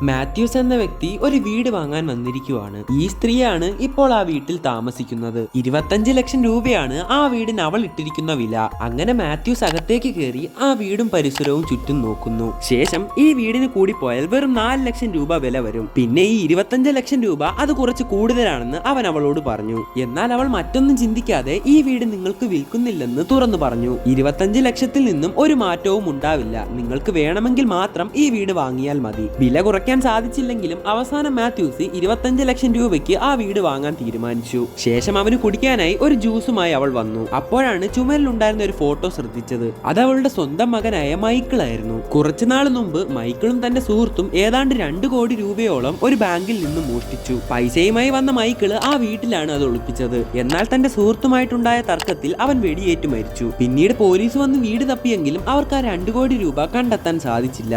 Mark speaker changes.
Speaker 1: മാത്യൂസ് എന്ന വ്യക്തി ഒരു വീട് വാങ്ങാൻ വന്നിരിക്കുവാണ്. ഈ സ്ത്രീയാണ് ഇപ്പോൾ ആ വീട്ടിൽ താമസിക്കുന്നത്. 25 ലക്ഷം രൂപയാണ് ആ വീടിന് അവൾ ഇട്ടിരിക്കുന്ന വില. അങ്ങനെ മാത്യൂസ് അകത്തേക്ക് കയറി ആ വീടും പരിസരവും ചുറ്റും നോക്കുന്നു. ശേഷം ഈ വീടിന് കൂടി പോയാൽ വെറും 4 ലക്ഷം രൂപ വില വരും. പിന്നെ ഈ 25 ലക്ഷം രൂപ അത് കുറച്ച് കൂടുതലാണെന്ന് അവൻ അവളോട് പറഞ്ഞു. എന്നാൽ അവൾ മറ്റൊന്നും ചിന്തിക്കാതെ ഈ വീട് നിങ്ങൾക്ക് വിൽക്കുന്നില്ലെന്ന് തുറന്നു പറഞ്ഞു. 25 ലക്ഷത്തിൽ നിന്നും ഒരു മാറ്റവും ഉണ്ടാവില്ല. നിങ്ങൾക്ക് വേണമെങ്കിൽ മാത്രം ഈ വീട് വാങ്ങിയാൽ മതി. വില കുറയ്ക്കാൻ സാധിച്ചില്ലെങ്കിലും അവസാനം മാത്യൂസ് 25 ലക്ഷം രൂപയ്ക്ക് ആ വീട് വാങ്ങാൻ തീരുമാനിച്ചു. ശേഷം അവന് കുടിക്കാനായി ഒരു ജ്യൂസുമായി അവൾ വന്നു. അപ്പോഴാണ് ചുമരിലുണ്ടായിരുന്ന ഒരു ഫോട്ടോ ശ്രദ്ധിച്ചത്. അത് അവളുടെ സ്വന്തം മകനായ മൈക്കിൾ ആയിരുന്നു. കുറച്ചുനാൾ മുമ്പ് മൈക്കിളും തന്റെ സുഹൃത്തും ഏതാണ്ട് 2 കോടി രൂപയോളം ഒരു ബാങ്കിൽ നിന്നും മോഷ്ടിച്ചു. പൈസയുമായി വന്ന മൈക്കിൾ ആ വീട്ടിലാണ് അത് ഒളിപ്പിച്ചത്. എന്നാൽ തന്റെ സുഹൃത്തുമായിട്ടുണ്ടായ തർക്കത്തിൽ അവൻ വെടിയേറ്റു മരിച്ചു. പിന്നീട് പോലീസ് വന്ന് വീട് തപ്പിയെങ്കിലും അവർക്ക് ആ 2 കോടി രൂപ കണ്ടെത്താൻ സാധിച്ചില്ല.